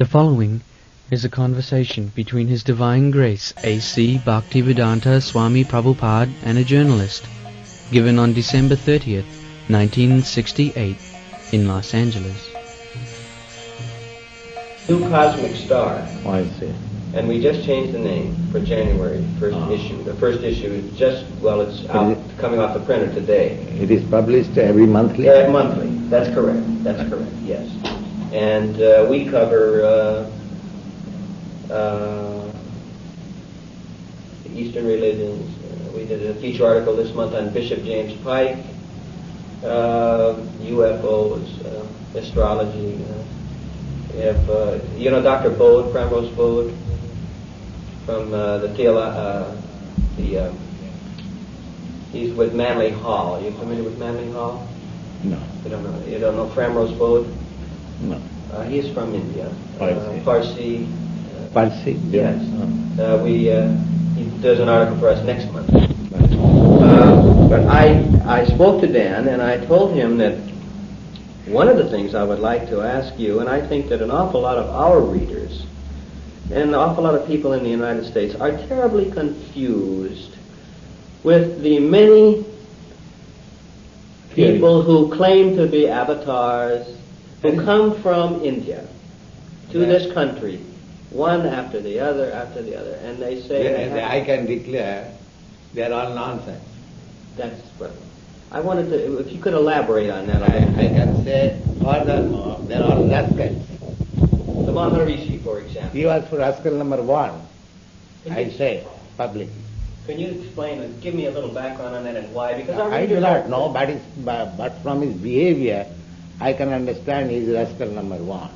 The following is a conversation between His Divine Grace A.C. Bhaktivedanta Swami Prabhupada and a journalist, given on December 30th, 1968, in Los Angeles. New Cosmic Star. Oh, I see. And we just changed the name for January, first issue. The first issue is just, well, it's out, coming off the printer today. It is published every monthly? Monthly, that's correct. That's correct, yes. And we cover Eastern religions. We did a feature article this month on Bishop James Pike, UFOs, astrology. We have, Dr. Bode, Primrose Bode, from he's with Manly Hall. Are you familiar with Manly Hall? No. You don't know Primrose Bode? No. He is from India. Parsi. Parsi? Yes. Oh. He does an article for us next month. But I spoke to Dan and I told him that one of the things I would like to ask you, and I think that an awful lot of our readers and an awful lot of people in the United States are terribly confused with the many people who claim to be avatars, who come from India to this country, one after the other, and they say... I can declare they are all nonsense. That's right. I wanted to, if you could elaborate on that. I can say furthermore, they are all rascals. The Maharishi, for example. He was for rascal number one, I say, publicly. Can you explain and give me a little background on that and why? Because I do not know, but from his behavior, I can understand he is rascal number one.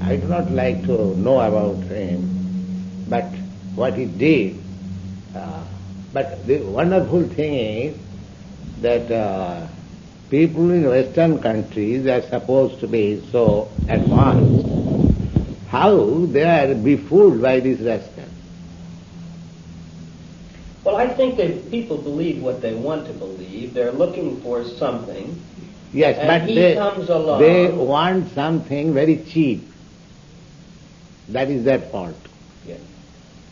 I do not like to know about him, but what he did. But the wonderful thing is that people in Western countries are supposed to be so advanced. How they are befooled by these rascals? Well, I think that people believe what they want to believe. They're looking for something. Yes, and but comes along. They want something very cheap. That is their fault. Yes.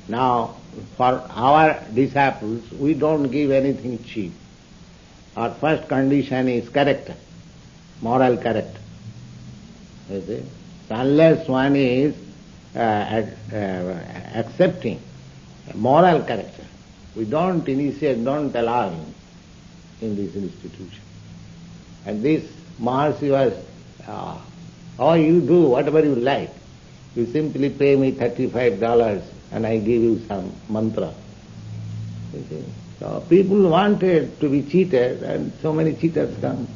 Now, for our disciples, we don't give anything cheap. Our first condition is character, moral character. You see? So unless one is accepting moral character, we don't initiate, don't allow him in this institution. And this Maharishi was, you do whatever you like. You simply pay me $35 and I give you some mantra. You see? So people wanted to be cheated and so many cheaters come.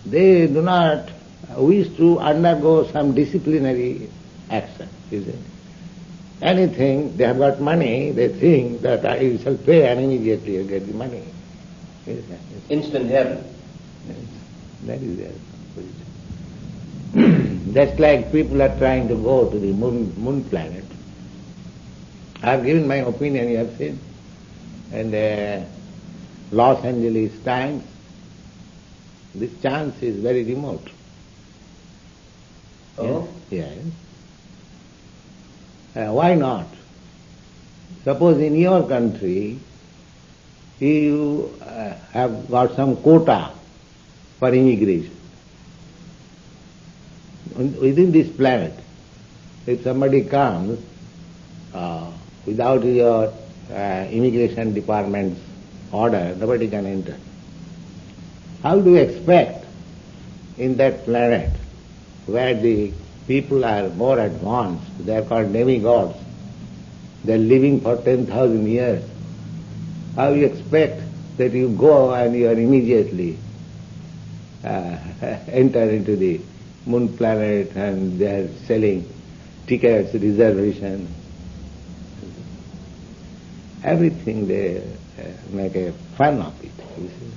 They do not wish to undergo some disciplinary action. You see? Anything, they have got money, they think that I shall pay and immediately you get the money. Instant heaven. That is their position. Just like people are trying to go to the moon planet. I have given my opinion, you have seen, in the Los Angeles Times. This chance is very remote. Oh? Yes. Why not? Suppose in your country you have got some quota for immigration. Within this planet, if somebody comes without your immigration department's order, nobody can enter. How do you expect in that planet where the people are more advanced, they are called demigods, they are living for 10,000 years, how you expect that you go and you are immediately enter into the moon planet and they are selling tickets, reservation, everything they make a fun of it. You see.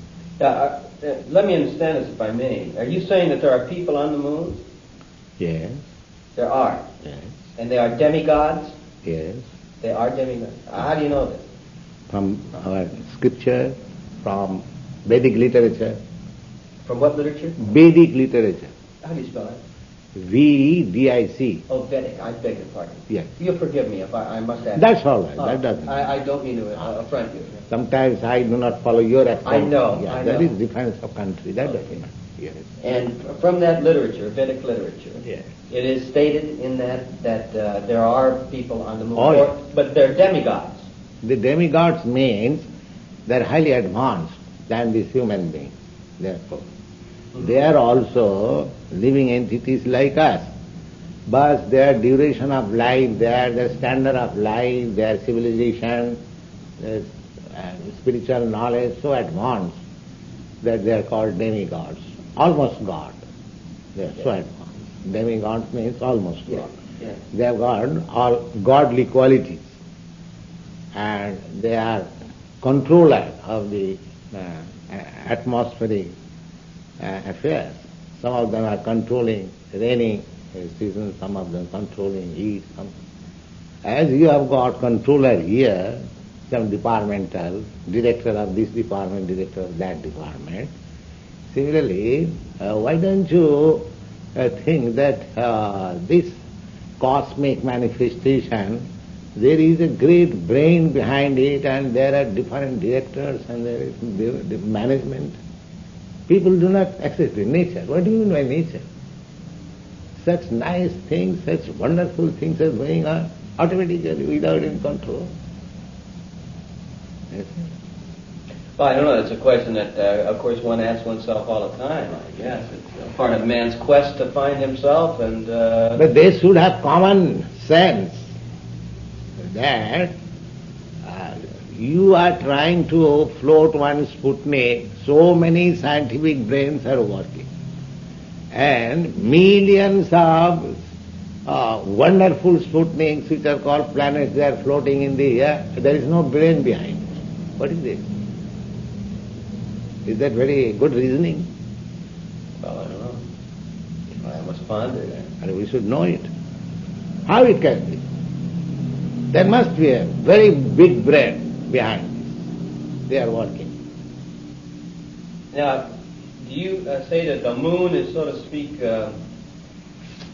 Let me understand this if I may. Are you saying that there are people on the moon? Yes. There are? Yes. And they are demigods? Yes. They are demigods. How do you know this? From our scripture, from Vedic literature. From what literature? Vedic literature. How do you spell it? V-E-D-I-C. Oh, Vedic. I beg your pardon. Yes. You'll forgive me if I must ask. That's all right. That doesn't. I don't mean to affront you. Sometimes I do not follow your accent. I know. Yeah, I that know. is difference of country. That doesn't matter. Yes. And from that literature, Vedic literature, Yes. it is stated in that there are people on the moon, Oh, yes. but they're demigods. The demigods means they are highly advanced than this human being. Therefore, they are also living entities like us. But their duration of life, their standard of life, their civilization, their spiritual knowledge so advanced that they are called demigods. Almost God. They are so advanced. Demigods means almost God. Yes. They have got all godly qualities. And they are controller of the atmospheric affairs. Some of them are controlling rainy season, some of them controlling heat. As you have got controller here, some departmental, director of this department, director of that department, similarly, why don't you think that this cosmic manifestation, there is a great brain behind it and there are different directors and there is the management. People do not accept it. Nature. What do you mean by nature? Such nice things, such wonderful things are going on automatically without any control. Yes. Well, I don't know. It's a question that, of course, one asks oneself all the time. I guess it's a part of man's quest to find himself, and But they should have common sense that you are trying to float one Sputnik, so many scientific brains are working. And millions of wonderful Sputniks which are called planets, they are floating in the air. There is no brain behind it. What is this? Is that very good reasoning? well, I don't know. I must ponder that. And we should know it. How it can be? There must be a very big brain behind this. They are working. Now, do you say that the moon is, so to speak,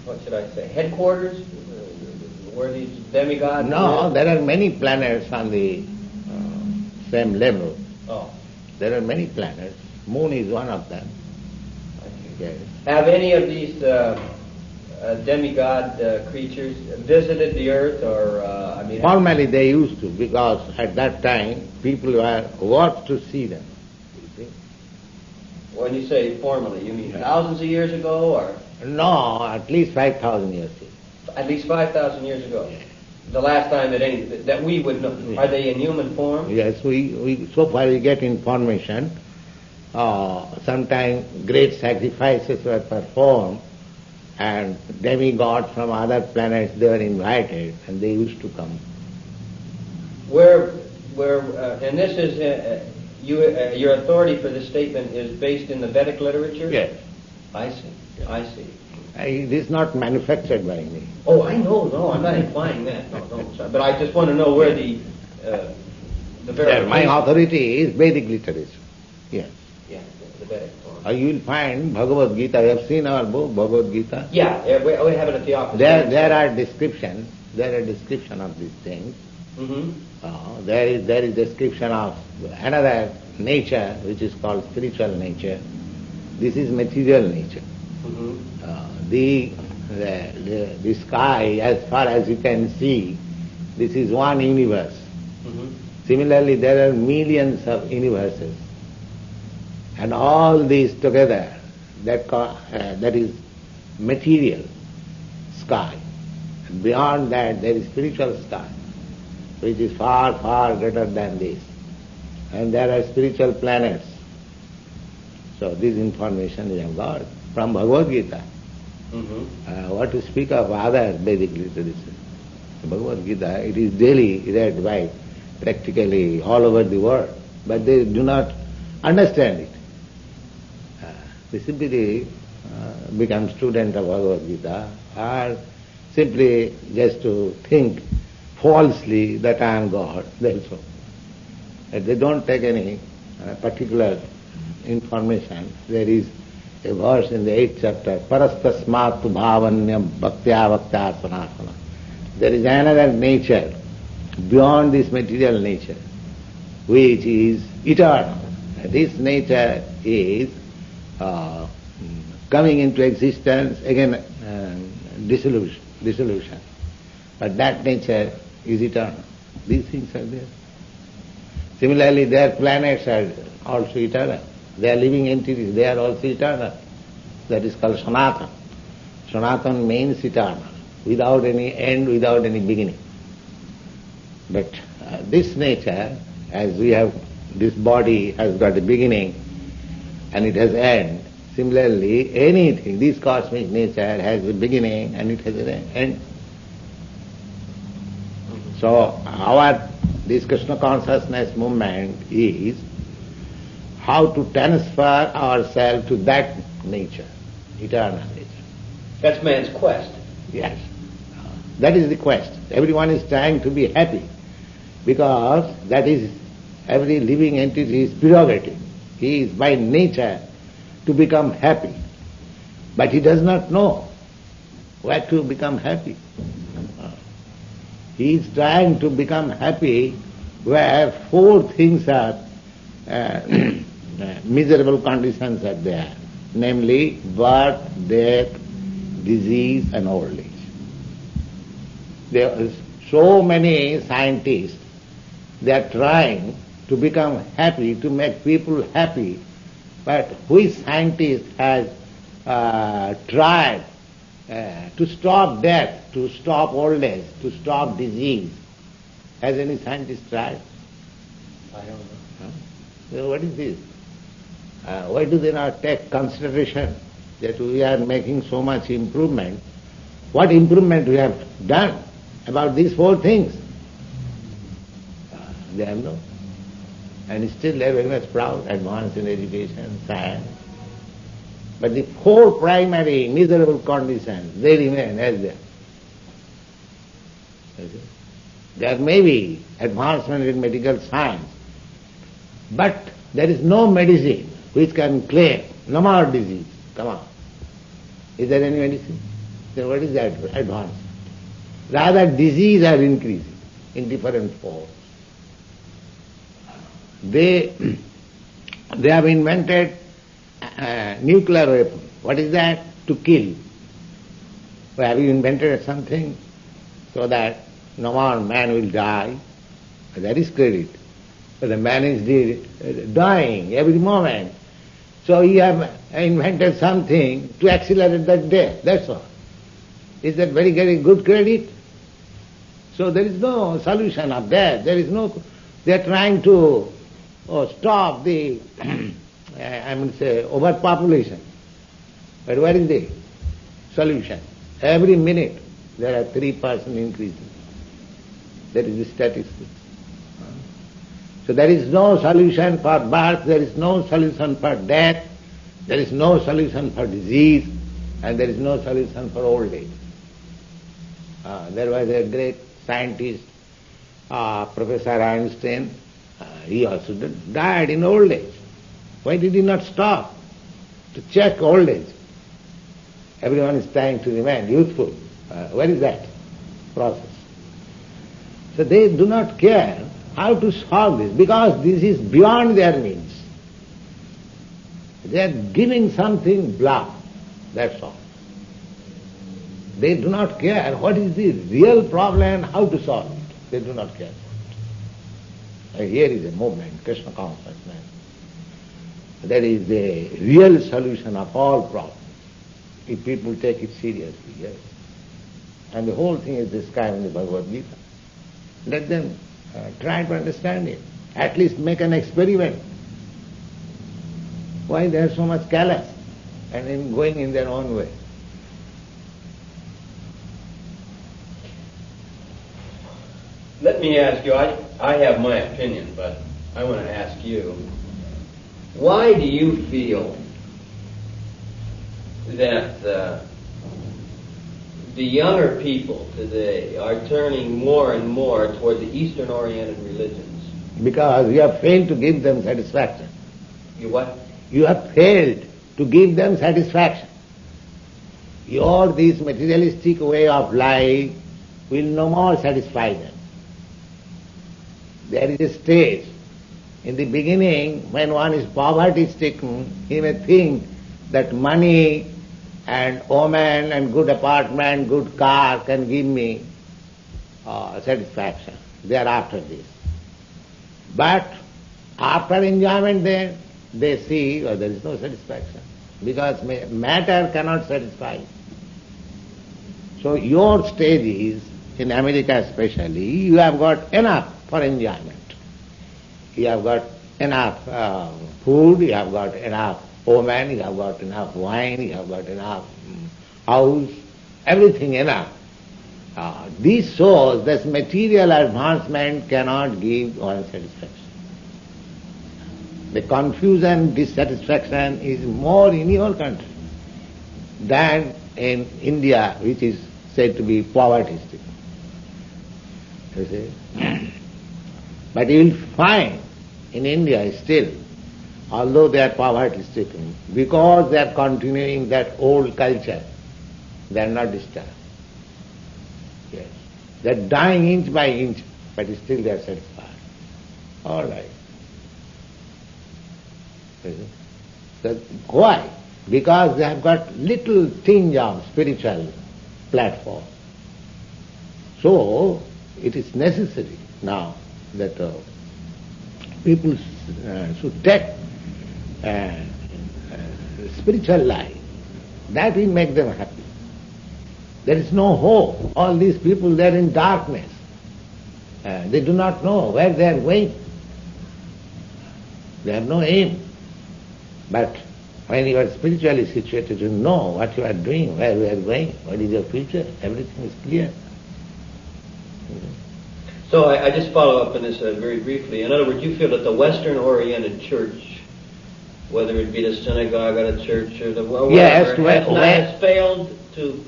what should I say, headquarters, where these demigods No, live? there are many planets on the same level. Oh, There are many planets. Moon is one of them. I see. Yes. Have any of these demigod creatures visited the earth, or I mean? Formerly they used to, because at that time people were worked to see them. You see? When you say formally, you mean Yeah. thousands of years ago, or No, at least 5,000 years ago. at least 5,000 years ago? Yeah. The last time that we would know. Yeah. Are they in human form? Yes, we so far we get information. Sometimes great sacrifices were performed, and demigods from other planets, they were invited, and they used to come. And this is your authority for this statement is based in the Vedic literature. Yes. I see. I see. It is not manufactured by me. Oh, I know. No, I'm not implying that. No, sorry. But I just want to know where the verification. My authority is Vedic literature. Yes. Yeah, the Vedic form. You will find Bhagavad Gita. You have seen our book, Bhagavad Gita? Yeah, we have it at the office. There are descriptions. There are description of these things. Mm-hmm. There is description of another nature which is called spiritual nature. This is material nature. Mm-hmm. The sky, as far as you can see, this is one universe. Mm-hmm. Similarly, there are millions of universes. And all these together, that is material sky. And beyond that, there is spiritual sky, which is far, far greater than this. And there are spiritual planets. So this information we have got from Bhagavad Gita. Mm-hmm. What to speak of other Vedic literature? Bhagavad Gita, it is daily read by practically all over the world, but they do not understand it. They simply become student of Bhagavad Gita, or simply just to think falsely that I am God, that's all. They don't take any particular information. There is a verse in the 8th chapter, Parastasmatu bhavanyam bhaktya bhaktya sanatana. There is another nature beyond this material nature, which is eternal. This nature is coming into existence, again dissolution. But that nature is eternal. These things are there. Similarly, their planets are also eternal. They are living entities, they are also eternal. That is called Sanatana. Sanatana means eternal, without any end, without any beginning. But this nature, as we have, this body has got a beginning and it has end. Similarly, anything, this cosmic nature has a beginning and it has an end. So this Krishna consciousness movement is how to transfer ourselves to that nature, eternal nature. That's man's quest. Yes. That is the quest. Everyone is trying to be happy because that is every living entity's prerogative. He is by nature to become happy. But he does not know where to become happy. He is trying to become happy where four things are, miserable conditions are there, namely birth, death, disease and old age. There are so many scientists, they are trying to become happy, to make people happy, but which scientist has tried to stop death, to stop old age, to stop disease? Has any scientist tried? I don't know. So what is this? Why do they not take consideration that we are making so much improvement? What improvement we have done about these four things? They have no. And still they are very much proud, advanced in education, science. But the four primary miserable conditions, they remain as they are. There may be advancement in medical science, but there is no medicine which can claim no more disease. Come on. Is there any medicine? Then what is that advancement? Rather disease are increasing in different forms. They have invented nuclear weapon. What is that? To kill. Well, have you invented something so that no more man will die? That is credit. But the man is dying every moment. So you have invented something to accelerate that death. That's all. Is that very good credit? So there is no solution of death. They are trying to stop the, overpopulation. But what is the solution? Every minute there are 3% increasing. That is the statistics. So there is no solution for birth, there is no solution for death, there is no solution for disease, and there is no solution for old age. There was a great scientist, Professor Einstein. He also died in old age. Why did he not stop to check old age? Everyone is trying to remain youthful. Where is that process? So they do not care how to solve this, because this is beyond their means. They are giving something bluff, that's all. They do not care what is the real problem and how to solve it. They do not care for it. Here is a movement, Krishna consciousness. That is the real solution of all problems, if people take it seriously, yes. And the whole thing is described in the Bhagavad Gita. Let them try to understand it. At least make an experiment. Why they are so much callous and in going in their own way? Let me ask you, I have my opinion, but I want to ask you, why do you feel that the younger people today are turning more and more toward the Eastern-oriented religions? Because you have failed to give them satisfaction. You what? You have failed to give them satisfaction. This materialistic way of life will no more satisfy them. There is a stage. In the beginning, when one is poverty-stricken, he may think that money and woman and good apartment, good car can give me satisfaction. They are after this. But after enjoyment they see there is no satisfaction, because matter cannot satisfy. So your stage is, in America especially, you have got enough for enjoyment. You have got enough food, you have got enough woman, you have got enough wine, you have got enough house, everything enough. This shows that material advancement cannot give one satisfaction. The confusion, dissatisfaction is more in your country than in India, which is said to be poverty-stricken. You see? But you will find in India still, although they are poverty-stricken, because they are continuing that old culture, they are not disturbed. Yes. They are dying inch by inch, but still they are satisfied. All right. So why? Because they have got little tinge of spiritual platform. So it is necessary now that people should take spiritual life. That will make them happy. There is no hope. All these people, they are in darkness. They do not know where they are going. They have no aim. But when you are spiritually situated, you know what you are doing, where you are going, what is your future, everything is clear. So I just follow up on this very briefly. In other words, you feel that the Western-oriented church, whether it be the synagogue or the church or the whatever, has failed to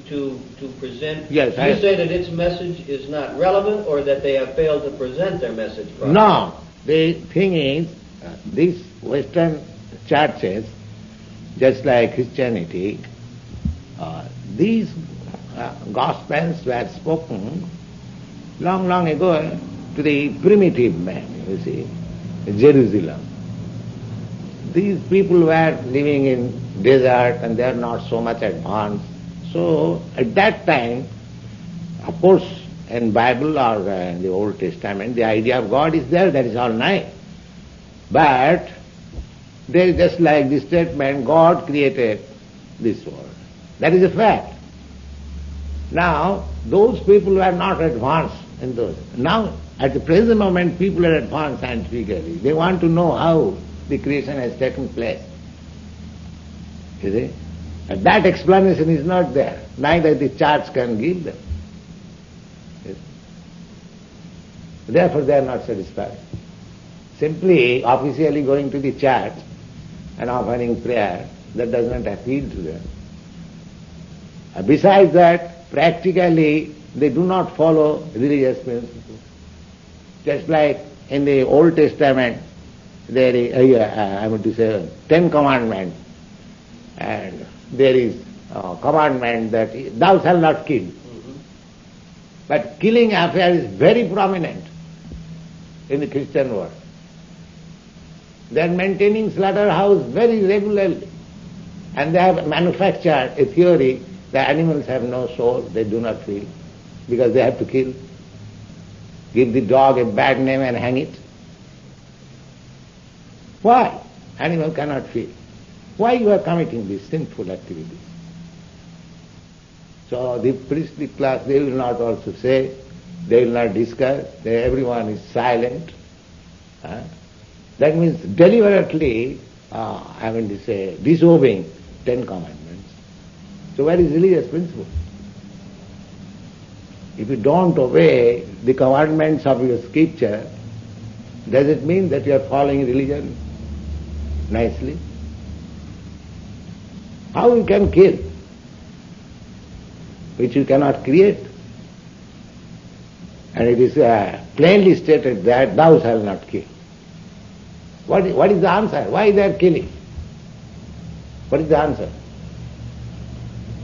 present. Yes, you say that its message is not relevant, or that they have failed to present their message properly? No. The thing is, these Western churches, just like Christianity, these Gospels were spoken long ago to the primitive man, you see, Jerusalem. These people were living in desert and they are not so much advanced. So at that time, of course, in Bible or in the Old Testament, the idea of God is there, that is all nice. But there is just like the statement, God created this world. That is a fact. Now, those people were not advanced in those. Now, at the present moment, people are advanced scientifically. They want to know how the creation has taken place. You see? And that explanation is not there. Neither the church can give them. Yes. Therefore, they are not satisfied. Simply, officially going to the church and offering prayer, that does not appeal to them. Besides that, practically, they do not follow religious principles. Just like in the Old Testament, there is, 10 commandments, and there is a commandment that thou shalt not kill. Mm-hmm. But killing affair is very prominent in the Christian world. They are maintaining slaughterhouse very regularly, and they have manufactured a theory that animals have no soul, they do not feel, because they have to kill. Give the dog a bad name and hang it. Why? Animal cannot feel. Why you are committing these sinful activities? So the priestly class, they will not also say, they will not discuss, everyone is silent. That means deliberately, disobeying 10 commandments. So where is religious principle? If you don't obey the commandments of your scripture, does it mean that you are following religion nicely? How you can kill, which you cannot create? And it is plainly stated that thou shalt not kill. What is the answer? Why they are killing? What is the answer?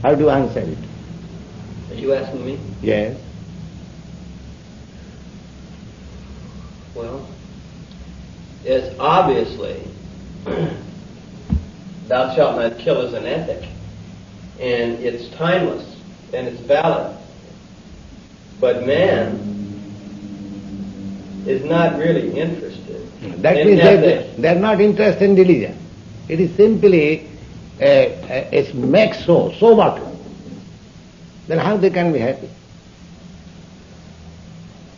How do you answer it? Are you asking me? Yes. Well, it's obviously thou shalt not kill is an ethic, and it's timeless, and it's valid. But man is not really interested That in means ethics. they are not interested in religion. It is simply a make so what? Then how they can be happy?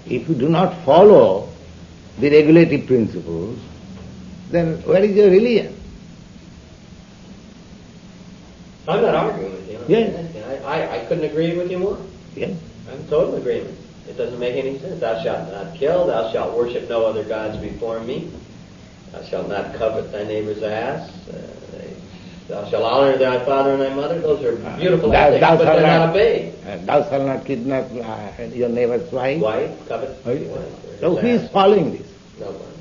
If you do not follow the regulative principles, then where is your religion? I'm not arguing with you. Yes. I couldn't agree with you more. Yes. I'm in total agreement. It doesn't make any sense. Thou shalt not kill. Thou shalt worship no other gods before me. Thou shalt not covet thy neighbor's ass. Thou shalt honor thy father and thy mother. Those are beautiful ethics, but they're not obeyed. Thou shalt not kidnap your neighbor's wife. Wife, covet. So who is following this? No one.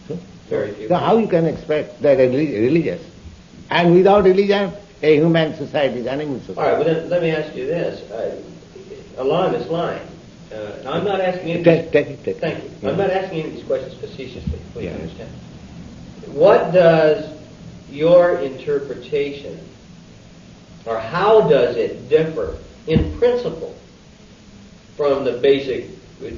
So, Very few. so how you can expect that religious? And without religion, a human society is animal society. All right, well then, let me ask you this. Along this line, I'm not asking you... Take it. Thank you. Yeah. I'm not asking you these questions facetiously. Please Yeah. understand. What does your interpretation, or how does it differ in principle from the basic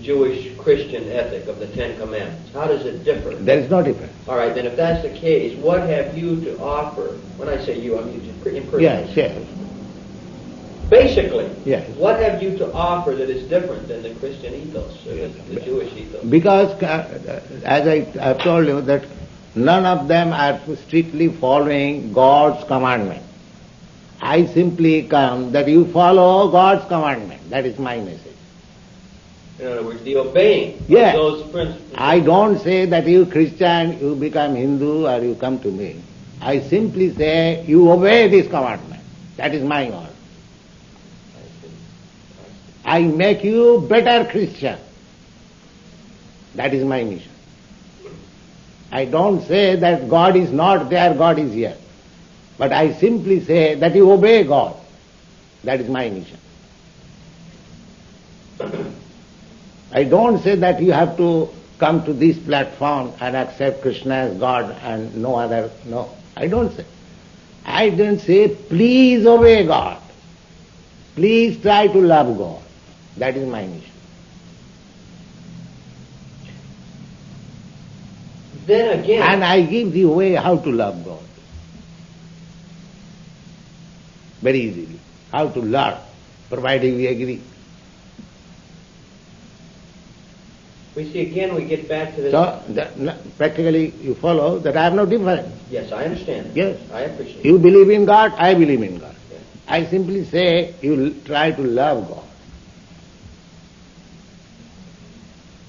Jewish Christian ethic of the Ten Commandments? How does it differ? There is no difference. All right, then if that's the case, what have you to offer? When I say you, I'm using impersonal. Yes. Basically, Yes. what have you to offer that is different than the Christian ethos, or the Jewish ethos? Because, as I have told you, that none of them are strictly following God's commandment. I simply come that you follow God's commandment. That is my message. In other words, the obeying Yes. of those principles. I don't say that you Christian, you become Hindu or you come to me. I simply say you obey this commandment. That is my order. I make you better Christian. That is my mission. I don't say that God is not there, God is here. But I simply say that you obey God. That is my mission. I don't say that you have to come to this platform and accept Krishna as God and no other. No, I don't say. I don't say, please obey God. Please try to love God. That is my mission. Then again... And I give the way how to love God. Very easily. How to learn, providing we agree. We see again, we get back to this... So, practically you follow that I have no difference. Yes, I understand. Yes. I appreciate it. You believe in God, I believe in God. Yes. I simply say you try to love God.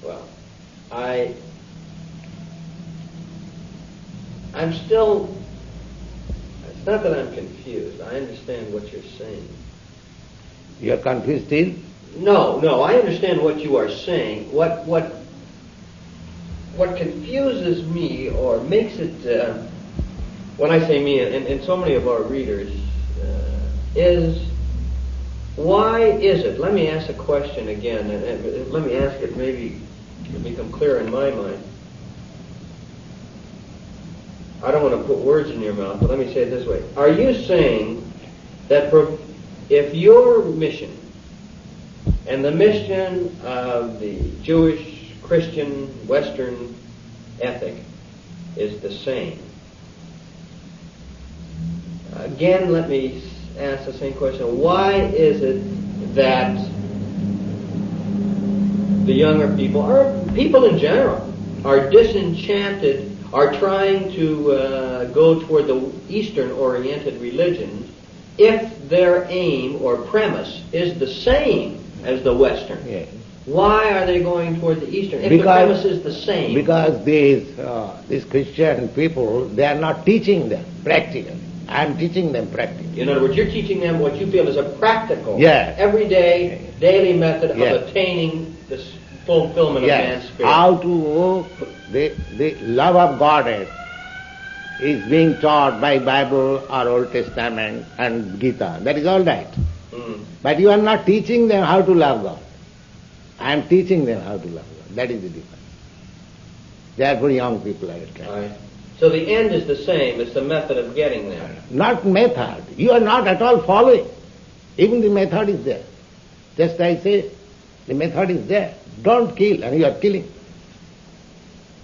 Well, I'm still... It's not that I'm confused. I understand what you're saying. You are confused still? No, I understand what you are saying. What confuses me or makes it, when I say me and so many of our readers, is why is it, let me ask the question again, and let me ask it maybe to become clear in my mind. I don't want to put words in your mouth, but let me say it this way. Are you saying that if your mission and the mission of the Jewish, Christian, Western ethic is the same? Again, let me ask the same question. Why is it that the younger people, or people in general, are disenchanted, are trying to go toward the Eastern-oriented religions if their aim or premise is the same as the Western? Yes. Why are they going toward the Eastern if the premise is the same? Because these Christian people, they are not teaching them practically. I am teaching them practically. In other words, you're teaching them what you feel is a practical, Yes. everyday, daily method Yes. of attaining this fulfillment of man's Yes. spirit. How to the love of Godhead is being taught by Bible or Old Testament and Gita. That is all right. But you are not teaching them how to love God. I am teaching them how to love God. That is the difference. Therefore young people are attracted. Right. So the end is the same, it's the method of getting there. Not method. You are not at all following. Even the method is there. Just I say, the method is there. Don't kill, and you are killing.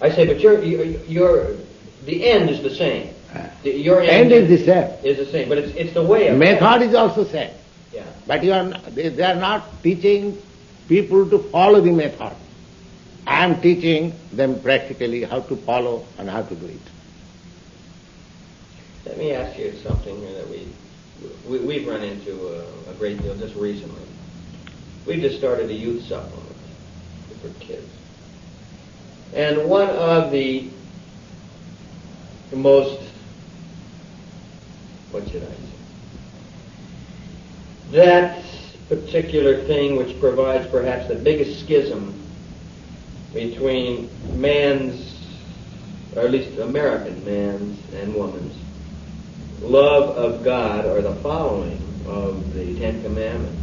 I say, but the end is the same. Your End is the same. Is the same, but it's the way of Method is also same. Yeah. But they are not teaching people to follow the method. I am teaching them practically how to follow and how to do it. Let me ask you something that we've run into a great deal just recently. We've just started a youth supplement for kids. And one of the most, what should I say? That particular thing which provides perhaps the biggest schism between man's, or at least American man's and woman's, love of God or the following of the Ten Commandments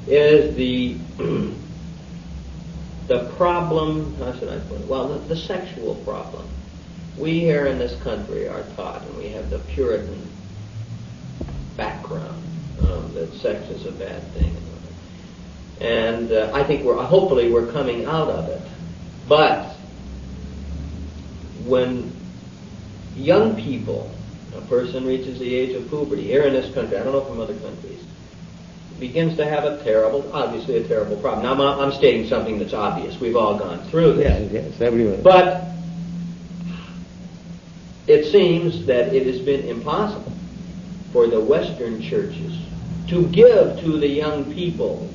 is the problem, how should I put it? Well, the sexual problem. We here in this country are taught, and we have the Puritan background, that sex is a bad thing. And I think hopefully we're coming out of it. But when young people, a person reaches the age of puberty, here in this country, I don't know from other countries, begins to have obviously a terrible problem. Now I'm stating something that's obvious. We've all gone through this. Yes, everyone. But it seems that it has been impossible for the Western churches to give to the young people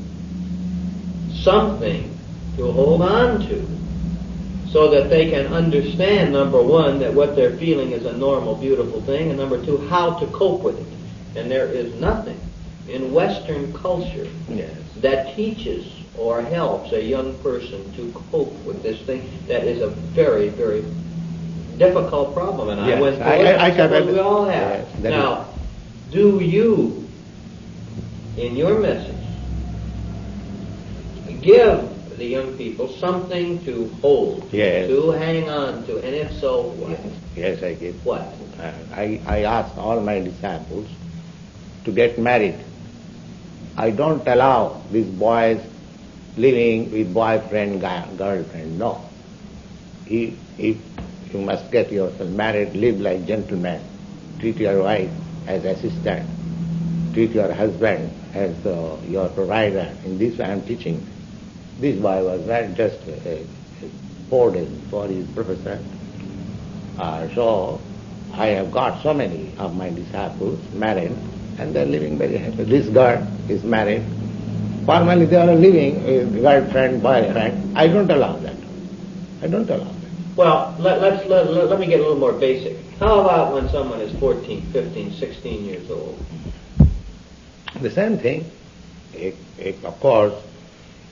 something to hold on to so that they can understand, number one, that what they're feeling is a normal, beautiful thing, and number two, how to cope with it. And there is nothing in Western culture that teaches or helps a young person to cope with this thing that is a very, very difficult problem. And I went through it, we all have. Yes, now, do you, in your message, give the young people something to hold, to hang on to, and if so, what? Yes, I give. What? I ask all my disciples to get married. I don't allow these boys living with boyfriend, girlfriend. No. If you must get yourself married, live like gentlemen. Treat your wife as assistant. Treat your husband as your provider. In this way I am teaching. This boy was just 4 days before he is professor. So I have got so many of my disciples married, and they are living very happy. This girl is married. Formally they are living with girlfriend, boyfriend. I don't allow that. I don't allow that. Well, let me get a little more basic. How about when someone is 14, 15, 16 years old? The same thing. Of course,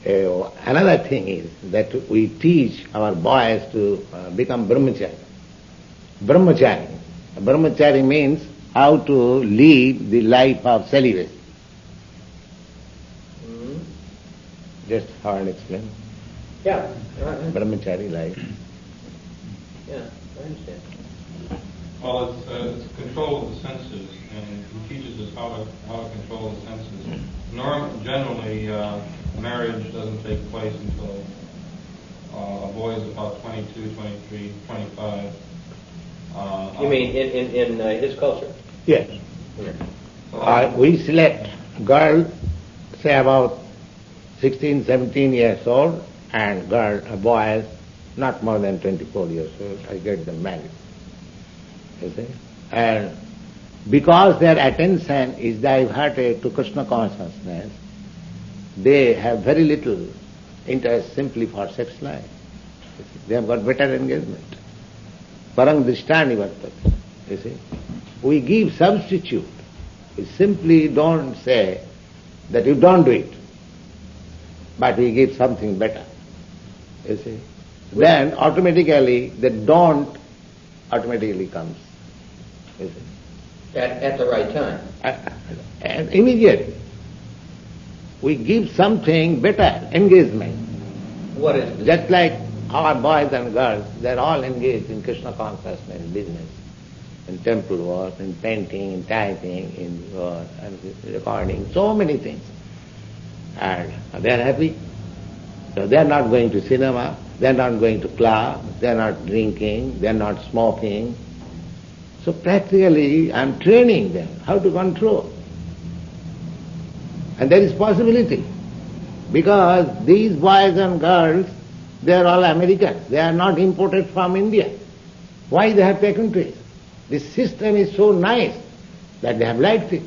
another thing is that we teach our boys to become brahmachari. Brahmachari means how to live the life of celibacy. Just how I'll explain. Yeah. Brahmachari life. Yeah, I understand. Well, it's control of the senses, and he teaches us how to control the senses. Generally, marriage doesn't take place until a boy is about 22, 23, 25. You mean in his culture? Yes. We select girls, say about 16, 17 years old, and boys not more than 24 years old. I get them married. You see? And because their attention is diverted to Krishna consciousness, they have very little interest simply for sex life. They have got better engagement. Parang drishtani vartate. You see? We give substitute. We simply don't say that you don't do it, but we give something better. You see? Then automatically the don't automatically comes. You see. At the right time. And immediately. We give something better, engagement. What is this? Just like our boys and girls, they're all engaged in Krishna consciousness business, in temple work, in painting, in typing, in and recording, so many things. And they're happy. So they're not going to cinema, they're not going to club, they're not drinking, they're not smoking. So practically I'm training them how to control. And there is possibility. Because these boys and girls, they are all Americans. They are not imported from India. Why they have taken to it? This system is so nice that they have liked it.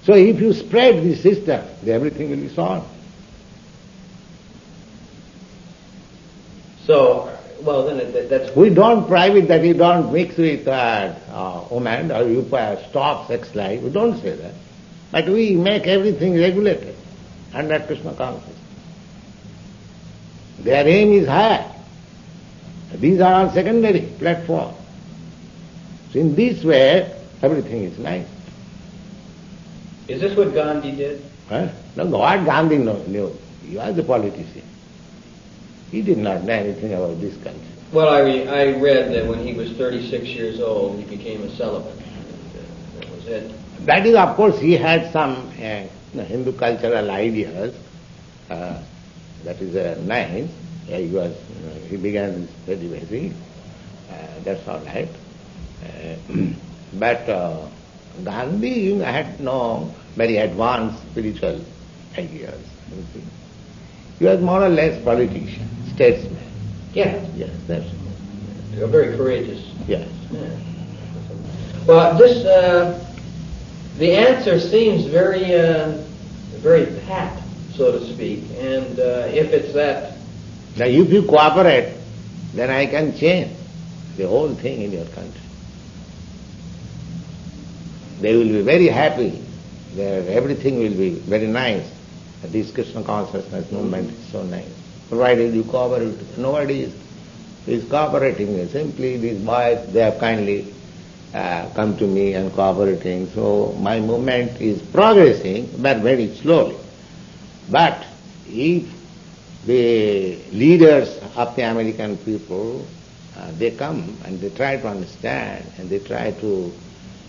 So if you spread this system, then everything will be solved. So, well, then that's... We don't prohibit that you don't mix with women or you stop sex life. We don't say that. But we make everything regulated under Krishna consciousness. Their aim is higher. These are all secondary platforms. So in this way, everything is nice. Is this what Gandhi did? No, what Gandhi knew. He was a politician. He did not know anything about this country. Well, I read that when he was 36 years old, he became a celibate. That was it. That is, of course, he had some Hindu cultural ideas. That is nice. He began very basic. That's all right. But Gandhi had no very advanced spiritual ideas. He was more or less politician, statesman. Yeah. Yes, that's it. You're very courageous. Yes. Yeah. Well, this the answer seems very very pat, so to speak. And if it's that... Now, if you cooperate, then I can change the whole thing in your country. They will be very happy. Everything will be very nice. This Krishna consciousness movement is so nice. Provided you cooperate. Nobody is cooperating. Simply these boys, they have kindly come to me and cooperating. So my movement is progressing, but very slowly. But if the leaders of the American people, they come and they try to understand and they try to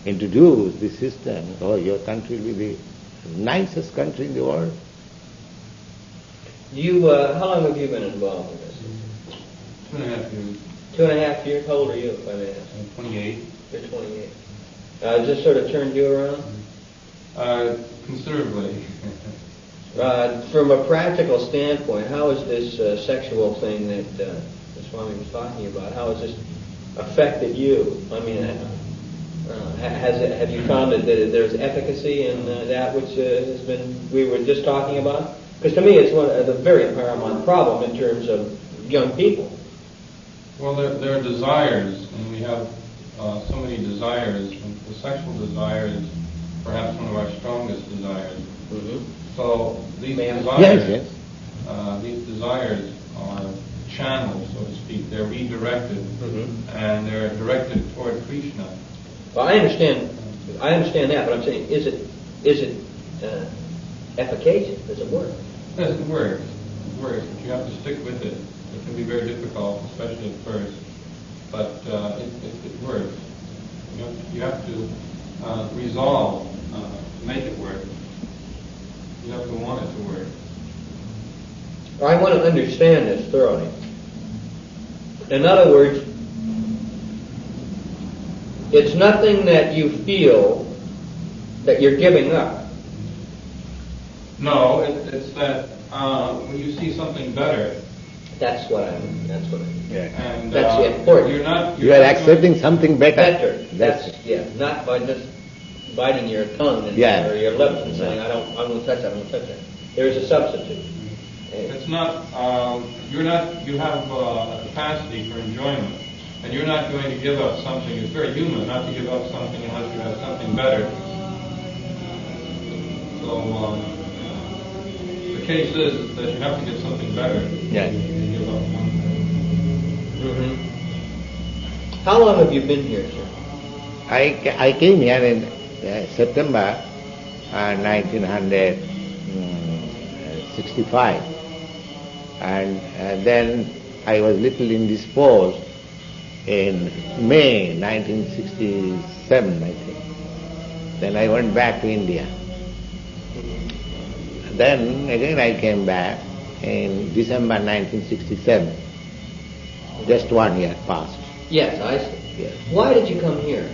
introduce the system, your country will be the nicest country in the world. How long have you been involved in this? 2.5 years. 2.5 years? How old are you, if I may ask? I'm 28. You're 28. Just sort of turned you around? Considerably. From a practical standpoint, how is this sexual thing that the Swami was talking about, how has this affected you? I mean, have you found that there's efficacy in that which has been, we were just talking about? Because to me it's one of the very paramount problem in terms of young people. Well, there are desires, and we have so many desires. The sexual desire is perhaps one of our strongest desires. Mm-hmm. So these these desires are channels, so to speak. They're redirected, and they're directed toward Krishna. Well, I understand that, but I'm saying, is it efficacious? Does it work? Yes, it works. It works, but you have to stick with it. It can be very difficult, especially at first, but it works. You have to resolve to make it work. You have to want it to work. I want to understand this thoroughly. In other words, it's nothing that you feel that you're giving up. No, it's that when you see something better. That's what I mean. Yeah. And that's the important. You are accepting something better. Not by just biting your tongue or your lips and saying, I won't touch that, I won't touch that. There is a substitute. It's not, you have a capacity for enjoyment, and you're not going to give up something. It's very human not to give up something unless you have something better. So, the case is that you have to get something better. Yes. You give up one thing. How long have you been here, sir? I came here in September 1965, and then I was little indisposed in May 1967, I think. Then I went back to India. Then again I came back in December 1967. Just 1 year passed. Yes, I see. Yes. Why did you come here?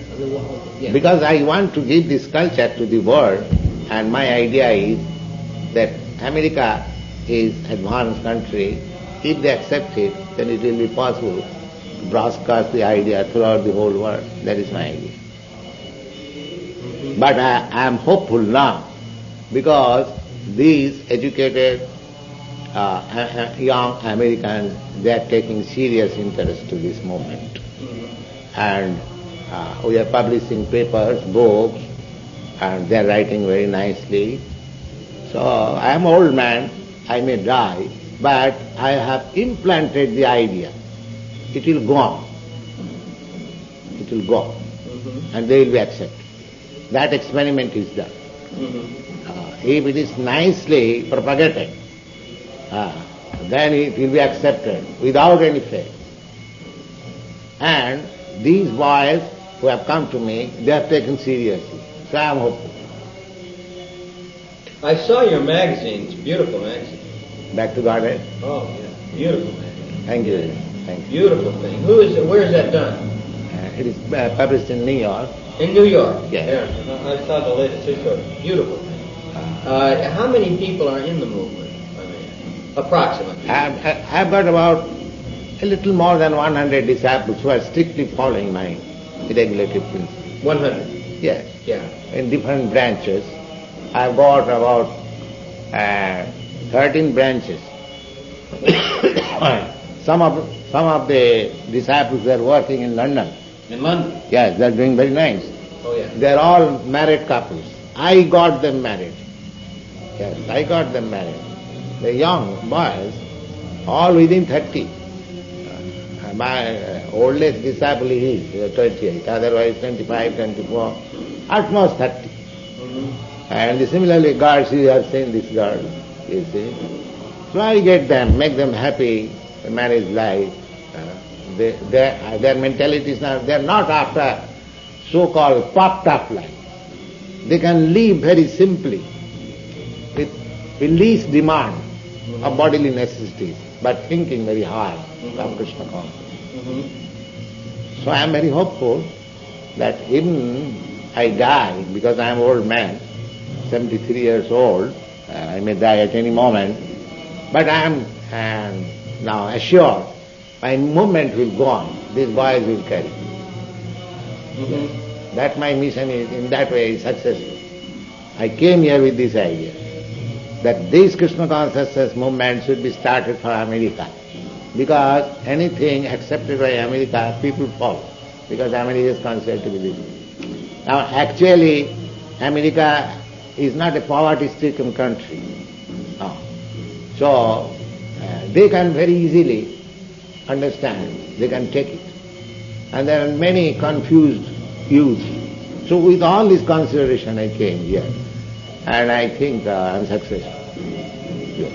Yes. Because I want to give this culture to the world, and my idea is that America is advanced country. If they accept it, then it will be possible to broadcast the idea throughout the whole world. That is my idea. But I am hopeful now, because these educated young Americans, they are taking serious interest to this movement. And we are publishing papers, books, and they are writing very nicely. So I am an old man, I may die, but I have implanted the idea. It will go on. It will go. And they will be accepted. That experiment is done. If it is nicely propagated, then it will be accepted without any fail. And these boys who have come to me, they are taken seriously. So I am hopeful. I saw your magazine. It's a beautiful magazine. Back to Godhead. Oh, yeah. Beautiful magazine. Thank you. Thank you. Beautiful thing. Who is it? Where is that done? It is published in New York. In New York? Yes. Yeah. I saw the latest issue. Beautiful thing. How many people are in the movement? I mean, approximately. I've got about a little more than 100 disciples who are strictly following my regulative principles. 100? Yes. Yeah. In different branches. I've got about 13 branches. Some of the disciples are working in London. In London? Yes, they're doing very nice. Oh, yeah. They're all married couples. I got them married. Yes, I got them married. The young boys, all within 30. My oldest disciple is 28, otherwise 25, 24, at most 30. And similarly, girls, you have seen this girl, you see. So I get them, make them happy, marriage life. Their mentality is not, they are not after so-called popped up life. They can live very simply, with least demand of bodily necessities, but thinking very high of Krishna consciousness. So I am very hopeful that even I die, because I am an old man, 73 years old, I may die at any moment, but I am now assured my movement will go on, these boys will carry. That my mission is in that way is successful. I came here with this idea that this Krishna consciousness movement should be started for America, because anything accepted by America, people follow, because America is considered to be this. Now actually, America is not a poverty-stricken country. No. So they can very easily understand, they can take it. And there are many confused youths. So with all this consideration I came here, and I think I'm successful. Yes.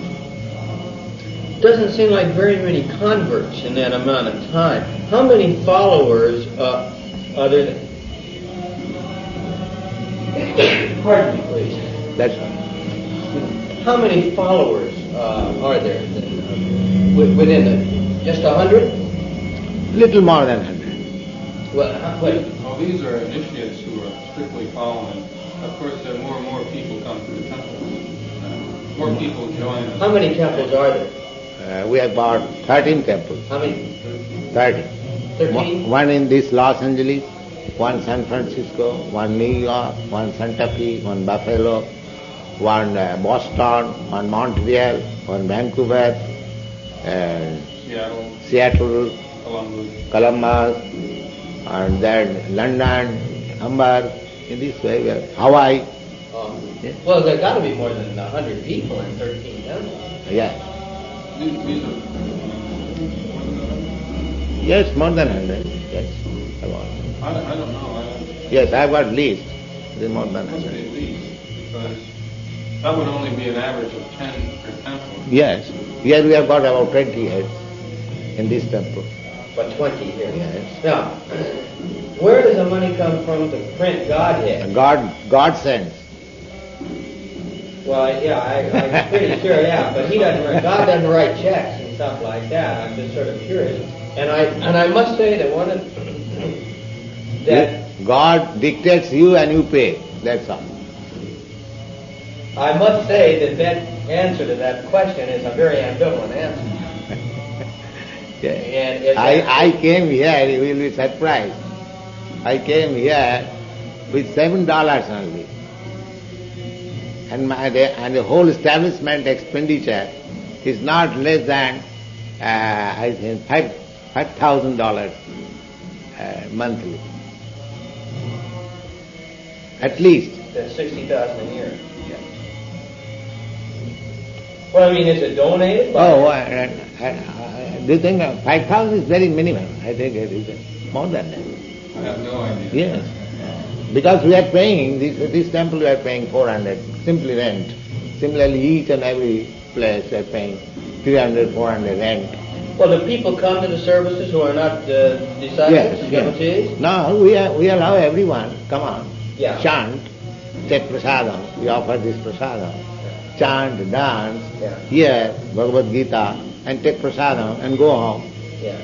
Doesn't seem like very many converts in that amount of time. How many followers other than... Pardon me, please. That's right. How many followers are there within it? Just 100? Little more than 100. Wait. Well, these are initiates who are strictly following. Of course, there are more and more people come to the temple. More people join us. How many temples are there? We have about 13 temples. How many? 30. 13? One in this Los Angeles, one San Francisco, one New York, one Santa Fe, one Buffalo, one Boston, one Montreal, one Vancouver, Seattle, Columbus, and then London, Hamburg, in this way, Hawaii. Yeah. Well, there got to be more than 100 people in 13 temples. Yeah. Yes, more than 100, yes. about? I don't know. Yes, I've got least. It is more than It must 100. be least, because that would only be an average of 10 per temple. Yes. Here we have got about 20 heads in this temple. But 20 here. Yes. Now, where does the money come from to print Godhead? God sends. Well, yeah, I'm pretty sure, yeah, but God doesn't write checks and stuff like that. I'm just sort of curious. And I must say that that God dictates you and you pay. That's all. I must say that answer to that question is a very ambivalent answer. Yes. I came here, you will be surprised. I came here with $7 only. And the whole establishment expenditure is not less than, I think, $5,000 monthly. At least. That's $60,000 a year. Well, I mean, is it donated? Do you think 5,000 is very minimum? I think it is more than that. I have no idea. Yes. Because we are paying, this temple we are paying 400, simply rent. Similarly, each and every place we are paying 300, 400 rent. Well, do people come to the services who are not disciples? Yes. No, we allow everyone, come on, yeah. Chant, take prasadam, we offer this prasadam. Chant, dance, hear Bhagavad Gita, and take prasadam and go home. Yeah.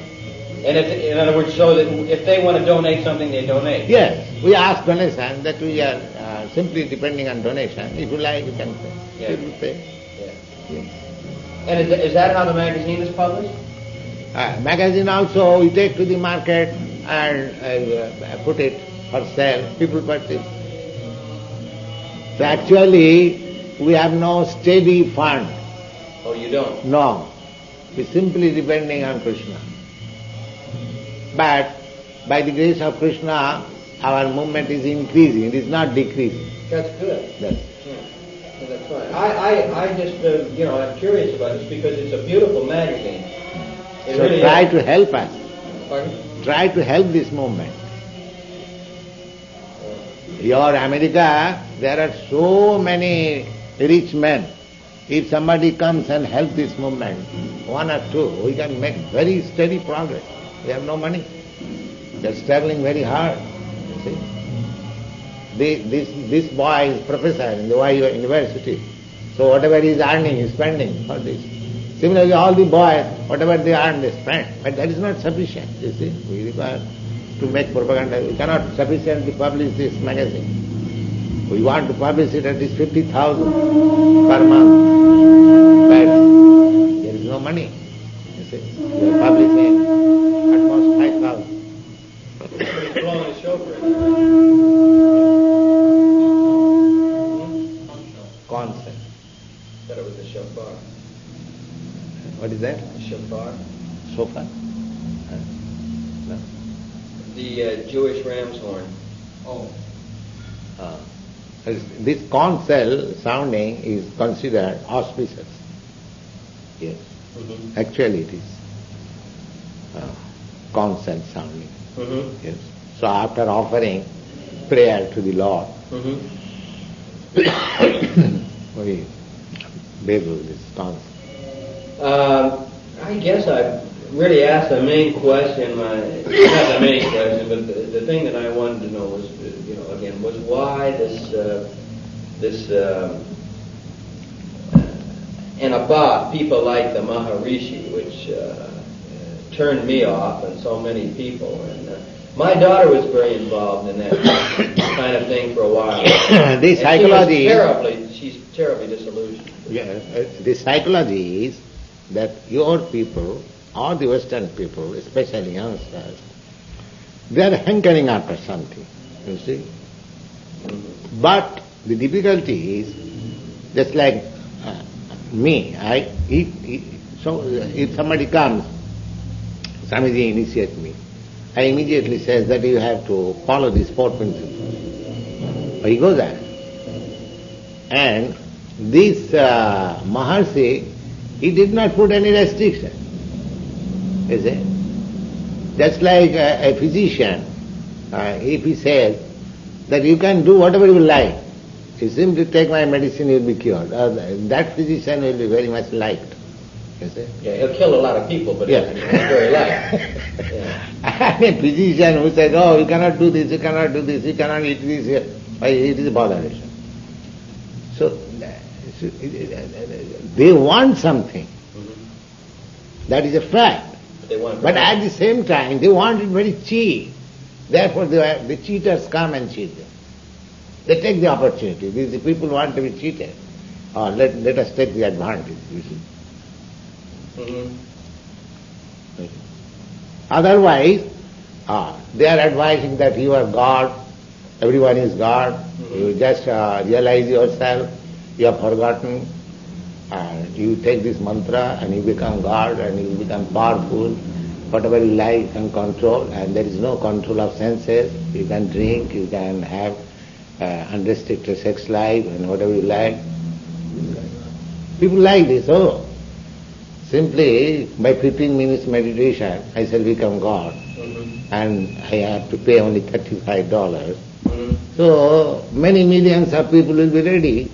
And in other words, so that if they want to donate something, they donate. Yes, we ask donation, that we are simply depending on donation. If you like, you can pay. Yeah. You will pay. Yeah. Yes. And is that how the magazine is published? Magazine also we take to the market and put it for sale. People purchase. So actually, we have no steady fund. Oh, you don't? No. We simply depending on Krishna. But by the grace of Krishna, our movement is increasing. It is not decreasing. That's good. Yes. Yeah, that's fine. I just, I'm curious about this because it's a beautiful magazine. It So really try is. to help us. Pardon? Try to help this movement. Your America, there are so many rich men. If somebody comes and helps this movement, one or two, we can make very steady progress. We have no money. We are struggling very hard. You see? This boy is professor in the YU University. So whatever he is earning, he is spending for this. Similarly, all the boys, whatever they earn, they spend. But that is not sufficient, you see. We require to make propaganda. We cannot sufficiently publish this magazine. We want to publish it at least 50,000 per month. But there is no money, you see. We are publishing at most 5,000. He's blowing his shofar. Concept. Thought it was the shofar. What is that? The shofar. Sofa? No. The Jewish ram's horn. Oh. This conch shell sounding is considered auspicious. Yes. Mm-hmm. Actually it is conch shell sounding. Mm-hmm. Yes. So after offering prayer to the Lord, Mm-hmm. we babble this conch. I guess I really asked the main question, not the main question, but the thing that I wanted to know was, again, was why this and about people like the Maharishi, which turned me off and so many people. And my daughter was very involved in that kind of thing for a while. The psychology she's terribly disillusioned. the psychology is that your people, or the Western people, especially youngsters, they are hankering after something, you see. But the difficulty is, just like me, so if somebody comes, Swamiji initiates me, I immediately says that you have to follow these 4 principles. He goes there. And this Maharshi, he did not put any restriction. You see? Just like a physician, if he says that you can do whatever you like, you simply take my medicine, you'll be cured. That physician will be very much liked. You see? Yeah, he'll kill a lot of people, but Yeah. he's very liked. Yeah. And a physician who says, oh, you cannot do this, you cannot do this, you cannot eat this, it is a botheration. So, they want something. That is a fact. They want But at the same time, they want it very cheap. Therefore, the cheaters come and cheat them. They take the opportunity. These people want to be cheated. Or let us take the advantage, you see. Otherwise, they are advising that you are God, everyone is God, you just realize yourself, you have forgotten, and you take this mantra and you become God and you become powerful, whatever you like you can control, and there is no control of senses. You can drink, you can have unrestricted sex life and whatever you like. People like this, simply by 15 minutes meditation I shall become God, and I have to pay only $35. So many millions of people will be ready.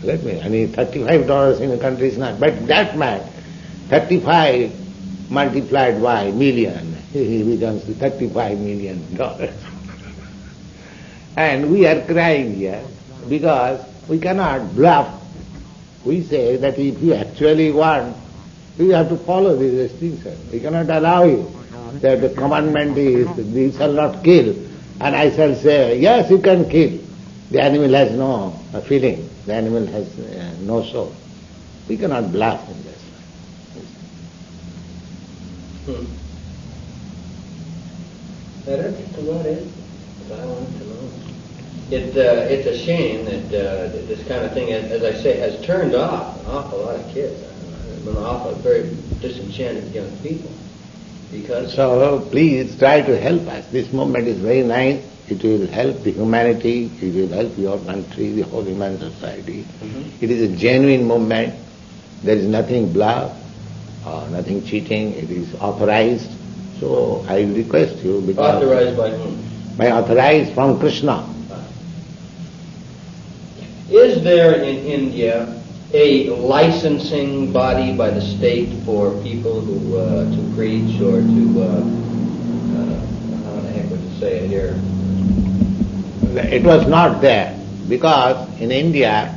$35 in a country is not. But that man, 35 multiplied by million, he becomes $35 million. And we are crying here because we cannot bluff. We say that if you actually want, you have to follow this restriction. We cannot allow you that the commandment is, you shall not kill. And I shall say, yes, you can kill. The animal has no feeling. The animal has no soul. We cannot bluff in this way. That's about it. I want to know. It's a shame that this kind of thing, as I say, has turned off an awful lot of kids. An awful, very disenchanted young people. Because so please try to help us. This movement is very nice. It will help the humanity. It will help your country, the whole human society. It is a genuine movement. There is nothing bluff, nothing cheating. It is authorized. So I request you, because authorized by whom? By authorized from Krishna. Is there in India a licensing body by the state for people who to preach or to how the heck would you say it here? It was not there, because in India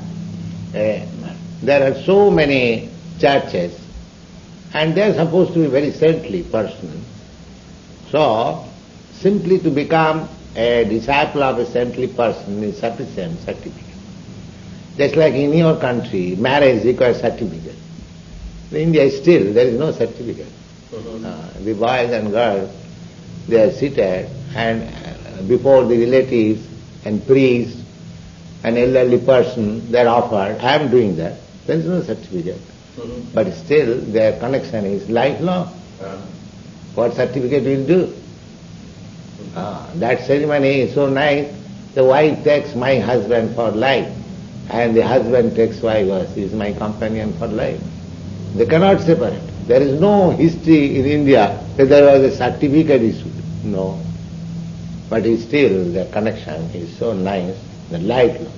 there are so many churches and they are supposed to be very saintly person. So simply to become a disciple of a saintly person is sufficient certificate. Just like in your country, marriage requires certificate. In India still there is no certificate. The boys and girls, they are seated and before the relatives and priest, an elderly person, they are offered, I am doing that. There is no certificate. But still their connection is lifelong. What certificate will do? That ceremony is so nice. The wife takes my husband for life, and the husband takes wife as he is my companion for life. They cannot separate. There is no history in India that there was a certificate issued. No. But still the connection is so nice, the lifelong.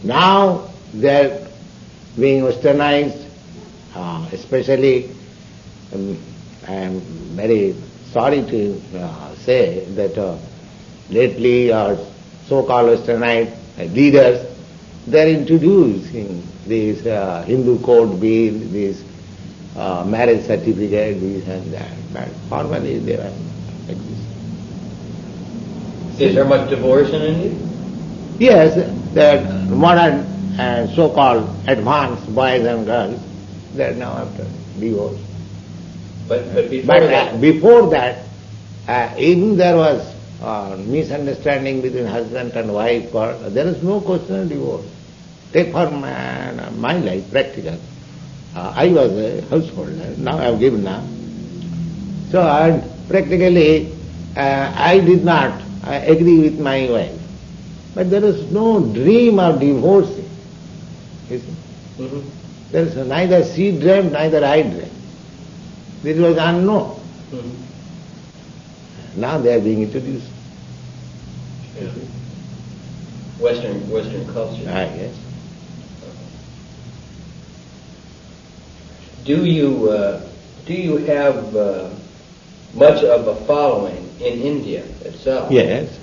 Now they are being westernized, especially I am very sorry to say that lately our so-called westernized leaders, they are introducing this Hindu code bill, this marriage certificate, this and that. But formally they are existing. Is there much divorce in India? Yes, the modern so-called advanced boys and girls, they are now after divorce. But before that, even there was misunderstanding between husband and wife, there is no question of divorce. Take for my life, practical. I was a householder, now I have given up. So practically I did not agree with my wife. But there is no dream of divorcing. You see? There is neither she dreamt, neither I dreamt. This was unknown. Now they are being introduced. Yeah. Western culture. Yes. Do you have much of a following in India itself? Yes.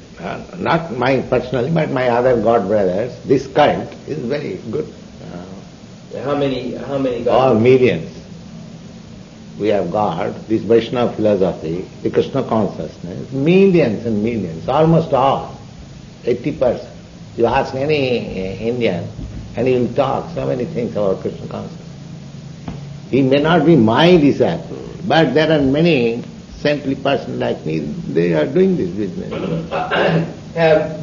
Not mine personally, but my other god brothers. This cult is very good. How many All millions. We have got this Vaishnava philosophy, the Krishna consciousness, millions and millions, almost all, 80%. You ask any Indian and he will talk so many things about Krishna consciousness. He may not be my disciple, but there are many saintly persons like me, they are doing this business.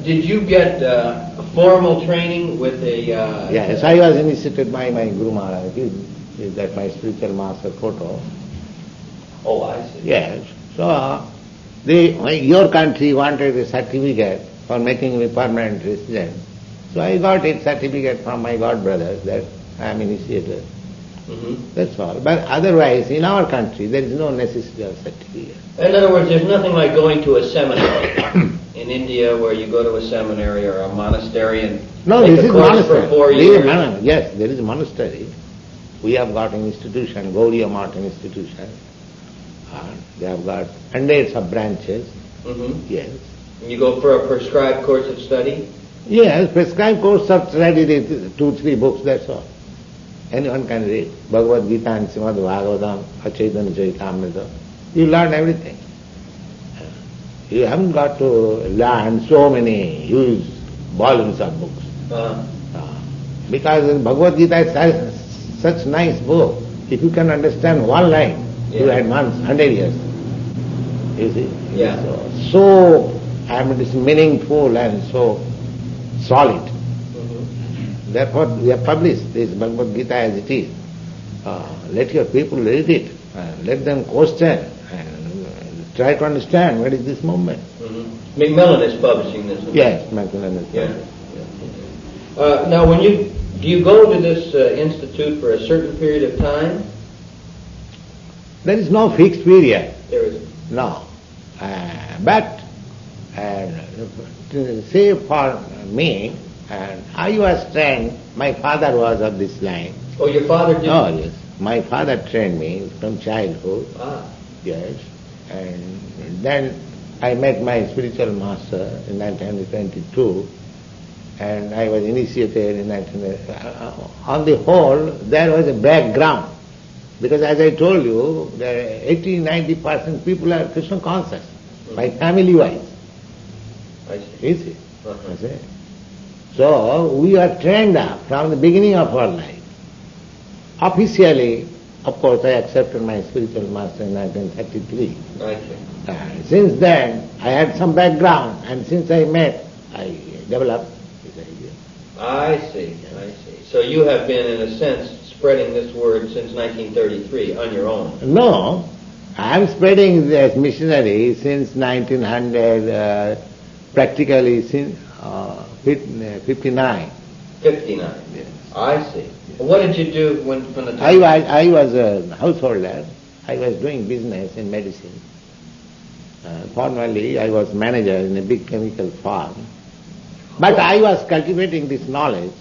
Did you get formal training with a... Yes, I was initiated by my Guru Maharaj. Is that my spiritual master photo? Oh, I see. Yes. So, your country wanted a certificate for making me permanent resident. So I got a certificate from my god brothers that I am initiated. Mm-hmm. That's all. But otherwise, in our country, there is no necessity of certificate. In other words, there's nothing like going to a seminary in India where you go to a seminary or a monastery and take a course for 4 years. Yes, there is a monastery. We have got an institution, Gaudiya Math institution. They have got hundreds of branches. Mm-hmm. Yes. And you go for a prescribed course of study? Yes, prescribed course of study, 2-3 books, that's all. Anyone can read. Bhagavad Gita and Srimad Bhagavatam, Chaitanya Charitamrita. You learn everything. You haven't got to learn so many huge volumes of books. Because Bhagavad Gita is such nice book. If you can understand one line, you advance 100 years. You see? Yeah. So it is meaningful and so solid. Therefore, we have published this Bhagavad Gita as it is. Let your people read it, let them question, and try to understand what is this movement. Mm-hmm. Macmillan is publishing this. Yes, Macmillan is publishing. Yeah. Now, do you go to this institute for a certain period of time? There is no fixed period. There isn't. No. But, say for me, and I was trained, my father was of this line. Oh, your father did? Oh, yes. My father trained me from childhood. Yes. And then I met my spiritual master in 1922, and I was initiated in 19... On the whole, there was a background. Because as I told you, there 80-90% people are Krishna conscious, my family-wise. I see. You see? I say. So, we are trained up from the beginning of our life. Officially, of course, I accepted my spiritual master in 1933. I see. Since then, I had some background, and since I met, I developed this idea. I see. So you have been, in a sense, spreading this word since 1933 on your own? No, I am spreading this missionary since 1900, practically since 59. 59. Yes. I see. What did you do from the time? I was a householder. I was doing business in medicine. Formerly, I was manager in a big chemical farm. But I was cultivating this knowledge.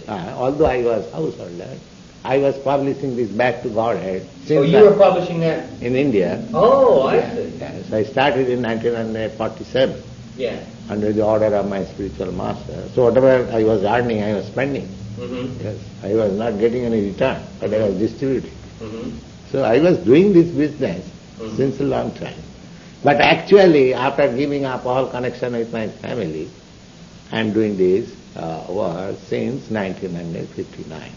Although I was householder, I was publishing this Back to Godhead. So you were publishing that? In India. Oh, I see. Yes, I started in 1947. Yeah. Under the order of my spiritual master. So whatever I was earning, I was spending. Mm-hmm. Yes, I was not getting any return, but I was distributing. Mm-hmm. So I was doing this business since a long time. But actually, after giving up all connection with my family, I am doing this work since 1959.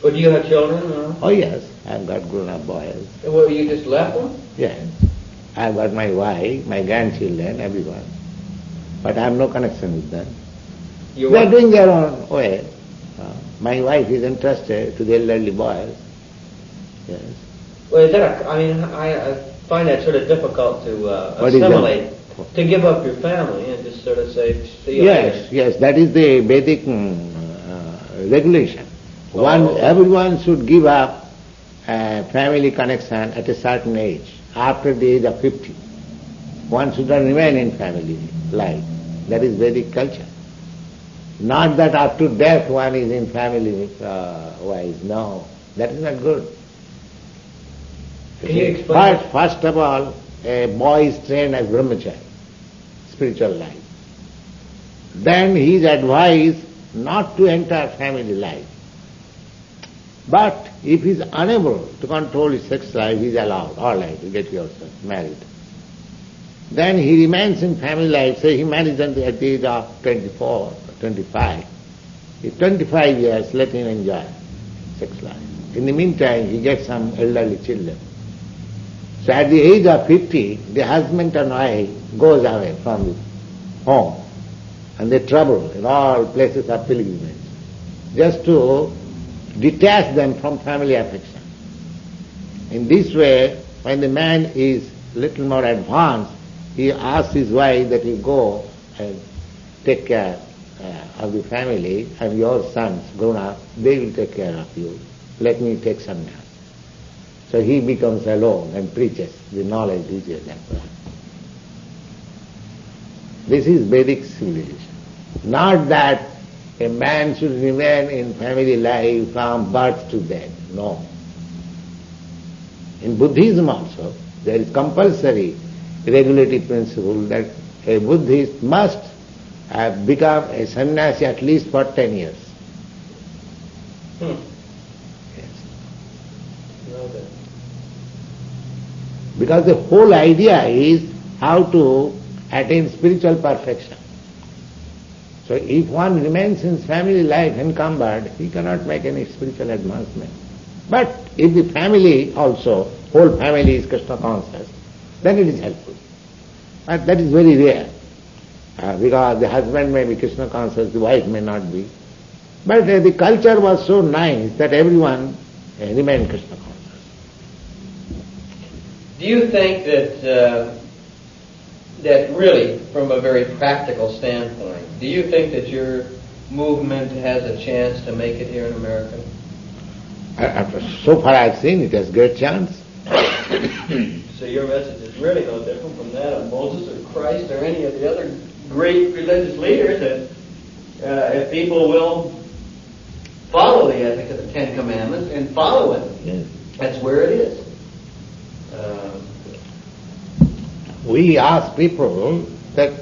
Oh, do you have children? Oh yes, I have got grown-up boys. Well, you just left them? Yes. I have got my wife, my grandchildren, everyone. But I have no connection with them. They are doing their own way. My wife is interested to the elderly boys. Yes. Well, I find that sort of difficult to assimilate, to give up your family and just sort of say, see you later. Yes, that is the Vedic regulation. Everyone should give up family connection at a certain age, after the age of 50. one shouldn't remain in family life. That is Vedic culture. Not that up to death one is in family wise. No, that is not good. Can you explain? First of all, a boy is trained as brahmachari, spiritual life. Then he is advised not to enter family life. But if he is unable to control his sex life, he is allowed, all right, to get yourself married. Then he remains in family life, say he marries at the age of 24, 25. If 25 years, let him enjoy sex life. In the meantime, he gets some elderly children. So at the age of 50, the husband and wife goes away from the home and they travel in all places of pilgrimage just to detach them from family affection. In this way, when the man is little more advanced, he asks his wife that he go and take care of the family, and your sons grown up, they will take care of you. Let me take some now. So he becomes alone and preaches the knowledge which is acquired. This is Vedic civilization. Not that a man should remain in family life from birth to death. No. In Buddhism also, there is compulsory regulative principle that a Buddhist must have become a sannyasi at least for 10 years. Yes. Okay. Because the whole idea is how to attain spiritual perfection. So if one remains in family life encumbered, he cannot make any spiritual advancement. But if the family also, whole family is Krishna conscious, then it is helpful. But that is very rare. Because the husband may be Krishna conscious, the wife may not be. But the culture was so nice that everyone remained Krishna conscious. Do you think that that really, from a very practical standpoint, do you think that your movement has a chance to make it here in America? So far I've seen it has great chance. So your message is really no different from that of Moses or Christ or any of the other great religious leaders, that if people will follow the ethic of the Ten Commandments and follow it, Yes. that's where it is. We ask people that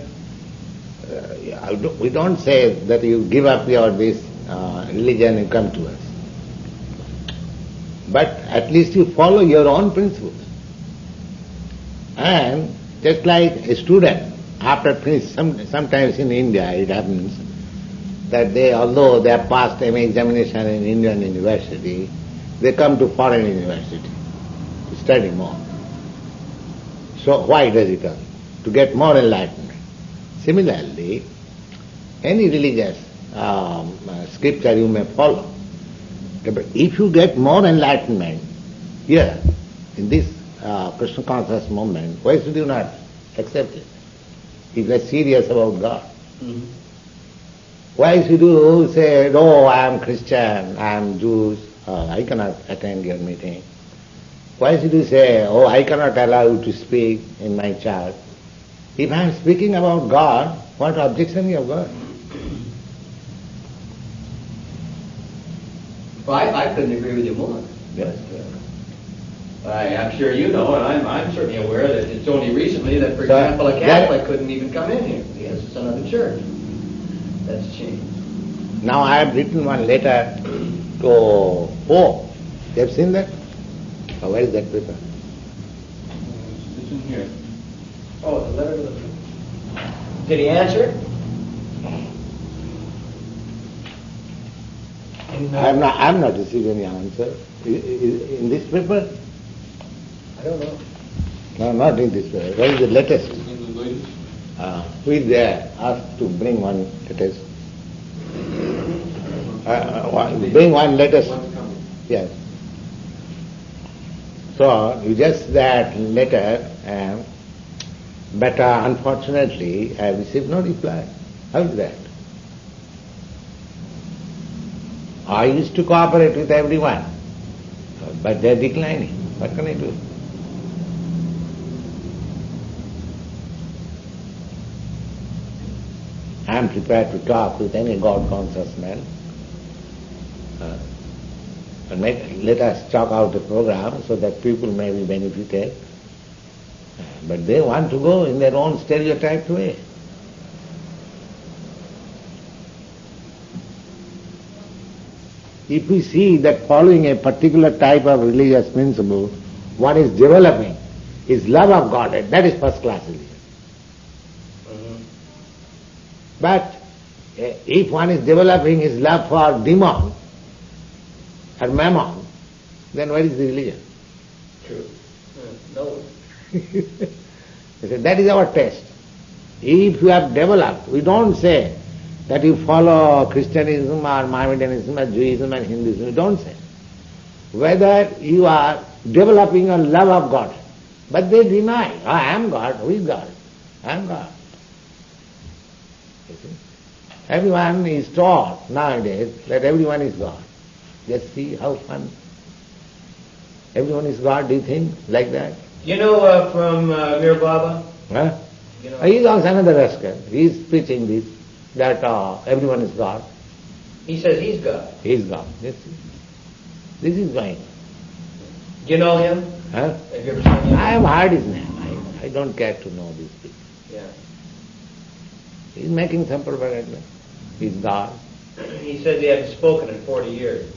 we don't say that you give up your this religion and come to us. But at least you follow your own principles. And just like a student, after finish, sometimes in India it happens that they, although they have passed MA examination in Indian university, they come to foreign university to study more. So why does it come? To get more enlightenment. Similarly, any religious scripture you may follow. But if you get more enlightenment here, in this Krishna conscious movement, why should you not accept it? If you are serious about God. Mm-hmm. Why should you say, oh, I am Christian, I am Jews, I cannot attend your meeting? Why should you say, oh, I cannot allow you to speak in my church? If I am speaking about God, what objection you have got? Well, I couldn't agree with you more. Yes. I'm sure you know, and I'm certainly aware that it's only recently that, for So, example, a Catholic couldn't even come in here because it's another church. That's changed. Now I have written one letter to Pope. You have seen that? Oh, where is that paper? It's in here. Oh, the letter to the... Did he answer? I have not received any answer. In this paper? I don't know. No, not in this paper. What is the latest? In the latest. Who is there? Ask to bring one latest. Bring one latest. What's coming? Yes. So you just that letter, but unfortunately I have received no reply. How is that? I used to cooperate with everyone, but they are declining. What can I do? I am prepared to talk with any God-conscious man. And let us chalk out the program so that people may be benefited. But they want to go in their own stereotyped way. If we see that following a particular type of religious principle, one is developing is love of Godhead, that is first class religion. But if one is developing his love for demon or mammon, then what is the religion? True. No. That is our test. If you have developed, we don't say that you follow Christianism or Mohammedanism or Judaism and Hinduism, we don't say. Whether you are developing a love of God, but they deny, I am God, who is God? I am God. You see? Everyone is taught nowadays that everyone is God. Just see how fun. Everyone is God, do you think, like that? You know from Mir Baba? Huh? You know, He is also another rascal. He is preaching this, that everyone is God. he says he's God. He is God. Yes. This is going. Do you know him? Huh? Have you ever seen him? I have heard his name. I don't care to know these people. Yeah. He is making some propaganda. He is God. He says he hasn't spoken in 40 years.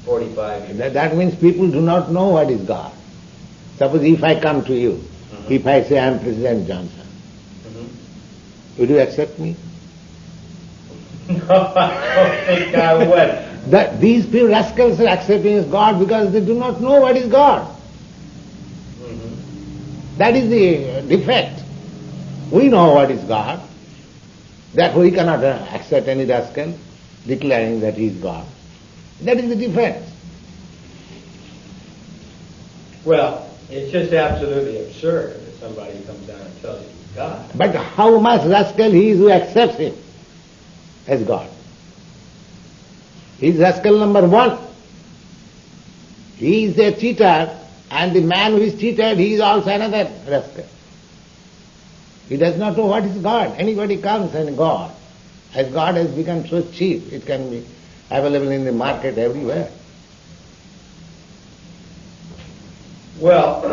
45 years. That means people do not know what is God. Suppose if I come to you, if I say I am President Johnson, would you accept me? No, I don't think I would. These people, rascals, are accepting as God because they do not know what is God. That is the defect. We know what is God. Therefore we cannot accept any rascal declaring that he is God. That is the difference. Well, it's just absolutely absurd that somebody comes down and tells you he's God. But how much rascal he is who accepts him as God. He is rascal number one. He is a cheater, and the man who is cheated, he is also another rascal. He does not know what is God. Anybody comes and God. As God has become so cheap, it can be available in the market everywhere. Well,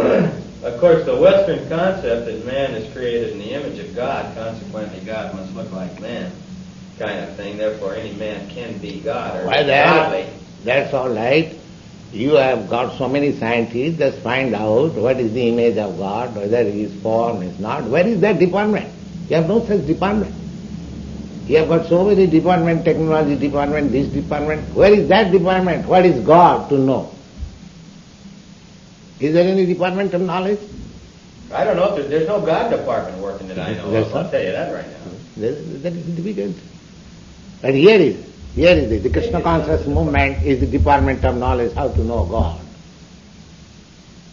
of course, the Western concept that man is created in the image of God, consequently God must look like man, kind of thing. Therefore, any man can be God or godly. That's all right. You have got so many scientists, just find out what is the image of God, whether he is form, is not. Where is that department? You have no such department. You have got so many departments, technology department, this department. Where is that department? What is God to know? Is there any department of knowledge? I don't know. There's no God department working that I know of. I'll tell you that right now. That is difficult. But here is the Krishna conscious movement is the department of knowledge, how to know God.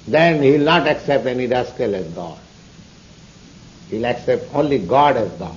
Then he will not accept any rascal as God. He will accept only God as God.